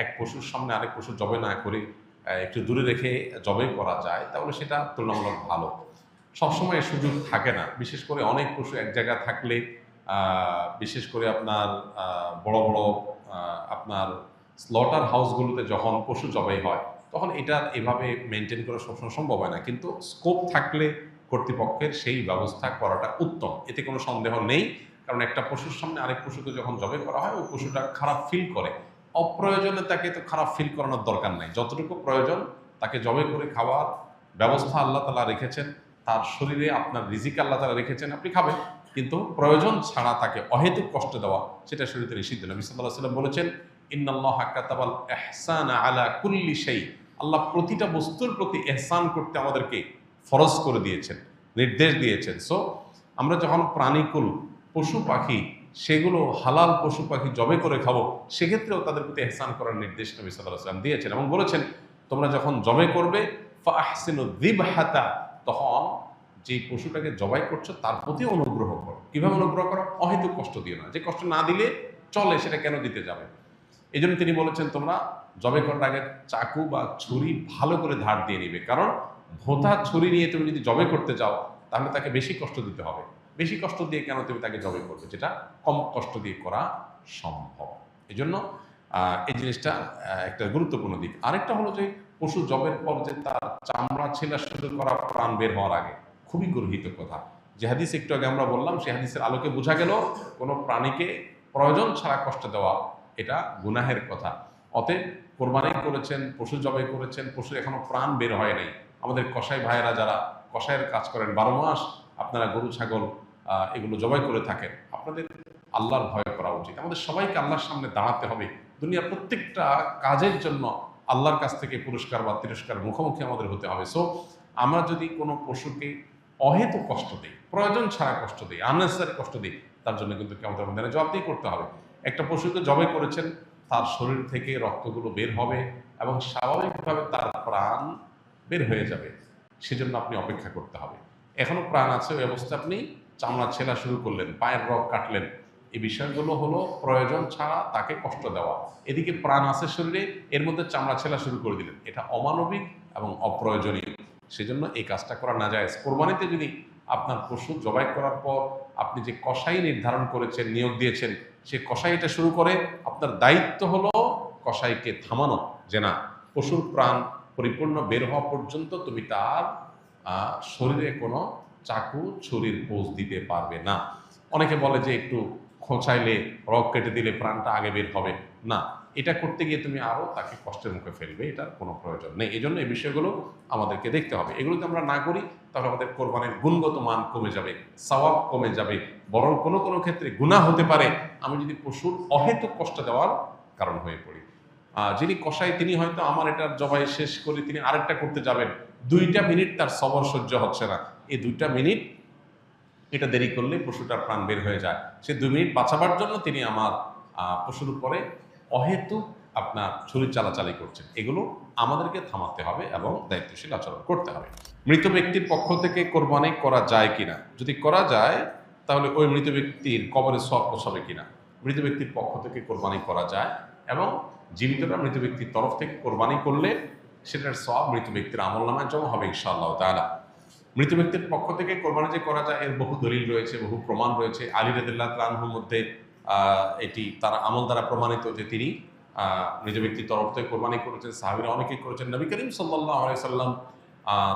এক পশুর সামনে আরেক পশু জবে না করে একটু দূরে রেখে জবে করা যায়, তাহলে সেটা তুলনামূলক ভালো। সবসময় সুযোগ থাকে না, বিশেষ করে অনেক পশু এক জায়গায় থাকলে বিশেষ করে আপনার বড় বড় আপনার স্লটার হাউসগুলোতে যখন পশু জবাই হয় তখন এটা এভাবে মেনটেন করা সবসময় সম্ভব হয় না, কিন্তু স্কোপ থাকলে কর্তৃপক্ষের সেই ব্যবস্থা করাটা উত্তম, এতে কোনো সন্দেহ নেই। কারণ একটা পশুর সামনে আরেক পশুকে যখন জবাই করা হয় ওই পশুটা খারাপ ফিল করে, অপ্রয়োজনে তাকে তো খারাপ ফিল করানোর দরকার নাই, যতটুকু প্রয়োজন তাকে জবাই করে খাওয়ার ব্যবস্থা আল্লাহ তাআলা রেখেছেন, তার শরীরে আপনার রিজিক আল্লাহ তাআলা রেখেছেন, আপনি খাবেন, কিন্তু প্রয়োজন ছাড়া তাকে অহেতুক কষ্ট দেওয়া সেটা শরীয়তে নিষিদ্ধ। নবী সাল্লাল্লাহু আলাইহি ওয়াসাল্লাম বলেছেন, ইন্নাল্লাহা কাতাবাল ইহসানা আলা কুল্লি শাই, আল্লাহ প্রতিটা বস্তুর প্রতি ইহসান করতে আমাদেরকে ফরজ করে দিয়েছেন, নির্দেশ দিয়েছেন। সো আমরা যখন প্রাণীকুল পশু পাখি সেগুলো হালাল পশু পাখি জবে করে খাবো, সেক্ষেত্রেও তাদের প্রতি ইহসান করার নির্দেশ নবী সাল্লাল্লাহু আলাইহি ওয়াসাল্লাম দিয়েছেন এবং বলেছেন, তোমরা যখন জবে করবে ফাহসিনু যিবহাতা, তখন যেই পশুটাকে জবাই করছো তার প্রতি অনুগ্রহ করো। কিভাবে অনুগ্রহ করো? অহেতুক কষ্ট দিও না, যে কষ্ট না দিলে চলে সেটা কেন দিতে যাবে। এই জন্য তিনি বলেছেন, তোমরা জবে করার আগে চাকু বা ছুরি ভালো করে ধার দিয়ে নিবে, কারণ ভোঁতা ছুরি নিয়ে তুমি যদি জবে করতে যাও তাহলে তাকে বেশি কষ্ট দিতে হবে। বেশি কষ্ট দিয়ে কেন তুমি তাকে জবে করবে, যেটা কম কষ্ট দিয়ে করা সম্ভব। এই জন্য এই জিনিসটা একটা গুরুত্বপূর্ণ দিক। আরেকটা হলো যে পশু জবের পর যে তার চামড়া ছেলা শুরু করা প্রাণ বের হওয়ার আগে, খুবই গর্হিত কথা। যে হাদিস একটু আগে আমরা বললাম সেই হাদিসের আলোকে বোঝা গেল কোনো প্রাণীকে প্রয়োজন ছাড়া কষ্ট দেওয়া এটা গুনাহের কথা। অতএব কোরবানি করেছেন, পশু জবাই করেছেন, পশু এখনো প্রাণ বের হয় নাই, আমাদের কসাই ভাইয়েরা যারা কসাইয়ের কাজ করেন 12 মাস আপনারা গরু ছাগল এগুলো জবাই করে থাকেন, আপনাদের আল্লাহর ভয় করা উচিত। আমাদের সবাইকে আল্লাহর সামনে দাঁড়াতে হবে, দুনিয়ার প্রত্যেকটা কাজের জন্য আল্লাহর কাছ থেকে পুরস্কার বা তিরস্কার মুখোমুখি আমাদের হতে হবে। সো আমরা যদি কোনো পশুকে অহেতুক কষ্ট দিই, প্রয়োজন ছাড়া কষ্ট দিই, আননেসেসারি কষ্ট দিই, তার জন্য কিন্তু আমাদের মধ্যে জবাবদিহি করতে হবে। একটা পশুকে জবাই করেছেন, তার শরীর থেকে রক্তগুলো বের হবে এবং স্বাভাবিকভাবে তার প্রাণ বের হয়ে যাবে, সেজন্য আপনি অপেক্ষা করতে হবে। এখনো প্রাণ আছে ওই অবস্থায় আপনি চামড়া ছেলা শুরু করলেন, পায়ের রগ কাটলেন, এই বিষয়গুলো হলো প্রয়োজন ছাড়া তাকে কষ্ট দেওয়া। এদিকে প্রাণ আছে শরীরে, এর মধ্যে চামড়া ছেলা শুরু করে দিলেন, এটা অমানবিক এবং অপ্রয়োজনীয়, সেজন্য এই কাজটা করা না যায়। কোরবানিতে যদি আপনার পশু জবাই করার পর আপনি যে কসাই নির্ধারণ করেছেন, নিয়োগ দিয়েছেন, সে কসাই এটা শুরু করে, আপনার দায়িত্ব হলো কসাইকে থামানো, যে না, পশুর প্রাণ পরিপূর্ণ বের হওয়া পর্যন্ত তুমি তার শরীরে কোনো চাকু ছুরির পোজ দিতে পারবে না। অনেকে বলে যে একটু খোঁচাইলে রগ কেটে দিলে প্রাণটা আগে বের হবে, না, এটা করতে গিয়ে তুমি আরো তাকে কষ্টের মুখে ফেলবে, এটার কোনো প্রয়োজন নেই। এই জন্য এই বিষয়গুলো আমাদেরকে দেখতে হবে। এগুলো যদি আমরা না করি তাহলে আমাদের কোরবানির গুণগত মান কমে যাবে, সওয়াব কমে যাবে, বরং কোনো কোনো ক্ষেত্রে গুনাহ হতে পারে আমি যদি পশুর অহেতুক কষ্ট দেওয়ার কারণ হয়ে পড়ি। যিনি কসাই তিনি হয়তো আমার এটা জবাই শেষ করে তিনি আরেকটা করতে যাবেন, 2টা মিনিট তার সবর সহ্য হচ্ছে না, এই 2টা মিনিট এটা দেরি করলে পশুটার প্রাণ বের হয়ে যায়, সে 2 মিনিট বাঁচাবার জন্য তিনি আমার পশুর উপরে অহেতুক আপনার ছুরি চালাচালি করছেন। এগুলো আমাদেরকে থামাতে হবে এবং দায়িত্বশীল আচরণ করতে হবে। মৃত ব্যক্তির পক্ষ থেকে কোরবানি করা যায় কিনা, যদি করা যায় তাহলে ওই মৃত ব্যক্তির কবরে সওয়াব পৌঁছাবে কিনা। মৃত ব্যক্তির পক্ষ থেকে কোরবানি করা যায় এবং জীবিতরা মৃত ব্যক্তির তরফ থেকে কোরবানি করলে সেটার সওয়াব মৃত ব্যক্তির আমলনামায় জমা হবে ইনশাআল্লাহ তাআলা। মৃত ব্যক্তির পক্ষ থেকে কোরবানি যে করা যায় এর বহু দলিল রয়েছে, বহু প্রমাণ রয়েছে। আলী রাদিয়াল্লাহু তাআলা আনহুর মধ্যে এটি তার আমল দ্বারা প্রমাণিত যে তিনি মৃত ব্যক্তির তরফ থেকে কোরবানি করেছেন, সাহাবীরা অনেকেই করেছেন। নবী করিম সাল্লাল্লাহু আলাইহি সাল্লাম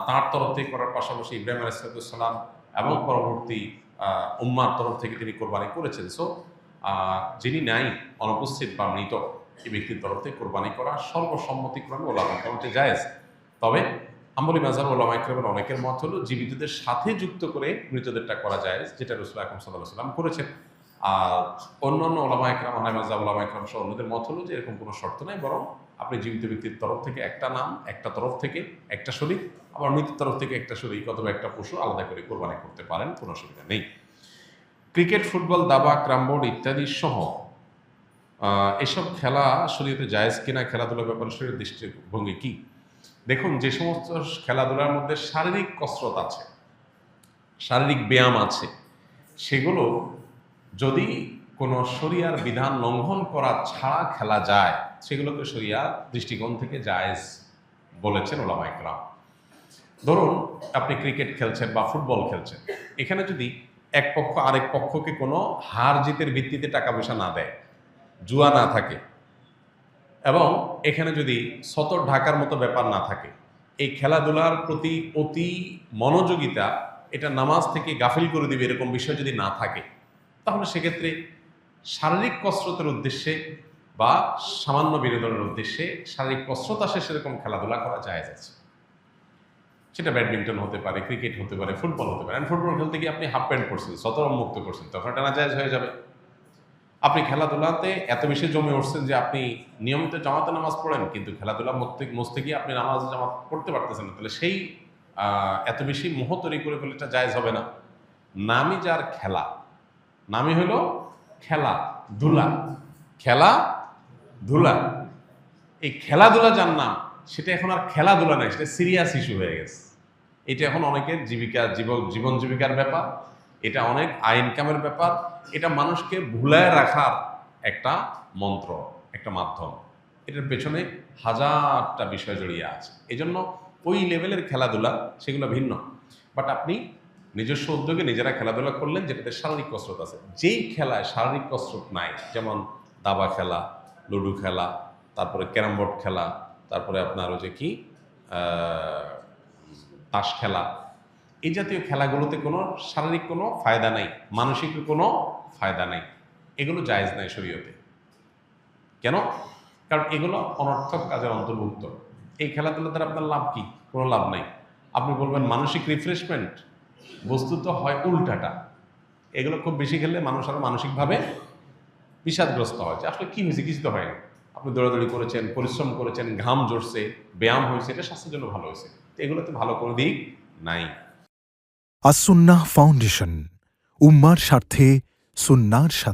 তাঁর তরফ থেকে করার পাশাপাশি ইব্রাহিম আলাইহিস সালাম এবং পরবর্তী উম্মার তরফ থেকে তিনি কোরবানি করেছেন। সো যিনি নাই, অনুপস্থিত বা মৃত, এই ব্যক্তির তরফ থেকে কোরবানি করা সর্বসম্মতিক্রমে ওলামাদের মধ্যে জায়েজ। তবে হাম্বলী মাযহাব ওলামা ইকরামের অনেকের মত হলো জীবিতদের সাথে যুক্ত করে মৃতদেরটা করা যায়, যেটা রাসূল আকরাম সাল্লাল্লাহু আলাইহি ওয়াসাল্লাম করেছেন। আর অন্যান্য ওলামা ইকরাম, হানাফি মাযহাব ওলামা ইকরাম সহ অন্যদের মত হলো যে এরকম কোনো শর্ত নাই, বরং আপনি জীবিত ব্যক্তির তরফ থেকে একটা নাম, একটা তরফ থেকে একটা শরীক, আবার মৃতের তরফ থেকে একটা শরীক অথবা একটা পশু আলাদা করে কোরবানি করতে পারেন, কোনো অসুবিধা নেই। ক্রিকেট, ফুটবল, দাবা, ক্রামবোর্ড ইত্যাদি সহ এসব খেলা শরীয়তে জায়েজ কিনা, খেলাধুলার ব্যাপারে শরীয়তের দৃষ্টিভঙ্গি কি? দেখুন, যে সমস্ত খেলাধুলার মধ্যে শারীরিক কসরত আছে, শারীরিক ব্যায়াম আছে, সেগুলো যদি কোনো শরিয়ার বিধান লঙ্ঘন করা ছাড়া খেলা যায় সেগুলোকে শরিয়া দৃষ্টিকোণ থেকে জায়েজ বলেছেন ওলামায়ে কেরাম। ধরুন আপনি ক্রিকেট খেলছেন বা ফুটবল খেলছেন, এখানে যদি এক পক্ষ আরেক পক্ষকে কোনো হার জিতের ভিত্তিতে টাকা পয়সা না দেয়, জুয়া না থাকে, এবং এখানে যদি সতর ঢাকার মতো ব্যাপার না থাকে, এই খেলাধুলার প্রতি অতি মনোযোগিতা এটা নামাজ থেকে গাফিল করে দিবে এরকম বিষয় যদি না থাকে, তাহলে সেক্ষেত্রে শারীরিক কসরতের উদ্দেশ্যে বা সামান্য বিনোদনের উদ্দেশ্যে শারীরিক কসরত আসে সেরকম খেলাধুলা করা জায়েজ আছে। সেটা ব্যাডমিন্টন হতে পারে, ক্রিকেট হতে পারে, ফুটবল হতে পারে। ফুটবল খেলতে গিয়ে আপনি হাফ প্যান্ট পরছেন, সতর মুক্ত করছেন, তখন এটা নাজায়েজ হয়ে যাবে। আপনি খেলাধুলাতে এত বেশি জমে উঠছেন যে আপনি নিয়মিত জামাতে নামাজ পড়েন, কিন্তু খেলাধুলা মস্তে গিয়ে আপনি নামাজ জামাত পড়তে পারতেছেন না, তাহলে সেই এত বেশি মোহ তৈরি করে ফেলে এটা জায়েজ হবে না। নামই যার খেলা, নামই হলো খেলাধুলা, খেলাধুলা। এই খেলাধুলা যার নাম, সেটা এখন আর খেলাধুলা নাই, সেটা সিরিয়াস ইস্যু হয়ে গেছে। এটা এখন অনেকের জীবন জীবিকার ব্যাপার, এটা অনেক আয় ইনকামের ব্যাপার, এটা মানুষকে ভুলায় রাখার একটা মন্ত্র, একটা মাধ্যম। এটার পেছনে হাজারটা বিষয় জড়িয়ে আছে। এজন্য ওই লেভেলের খেলাধুলা সেগুলো ভিন্ন। বাট আপনি নিজস্ব উদ্যোগে নিজেরা খেলাধুলা করলেন যেটাতে শারীরিক কসরত আছে। যেই খেলায় শারীরিক কসরত নাই, যেমন দাবা খেলা, লুডো খেলা, তারপরে ক্যারাম বোর্ড খেলা, তারপরে আপনার ওই যে কি তাস খেলা, এই জাতীয় খেলাগুলোতে কোনো শারীরিক কোনো ফায়দা নাই, মানসিক কোনো ফায়দা নাই, এগুলো জায়েজ নাই শরীয়তে। কেন? কারণ এগুলো অনর্থক কাজের অন্তর্ভুক্ত। এই খেলাধুলা দ্বারা আপনার লাভ কি? কোনো লাভ নাই। আপনি বলবেন মানসিক রিফ্রেশমেন্ট, বস্তুত হয় উল্টাটা। এগুলো খুব বেশি খেললে মানুষ আরো মানসিকভাবে বিষাদগ্রস্ত হয়, যে আসলে কি হয়েছে, কিছু তো হয়নি। আপনি দৌড়াদৌড়ি করেছেন, পরিশ্রম করেছেন, ঘাম ঝরছে, ব্যায়াম হয়েছে, এটা স্বাস্থ্যের জন্য ভালো হয়েছে। তো এগুলোতে ভালো কোনো দিক নাই। আস-সুন্নাহ ফাউন্ডেশন, উম্মার স্বার্থে সুন্নাহর সাথে।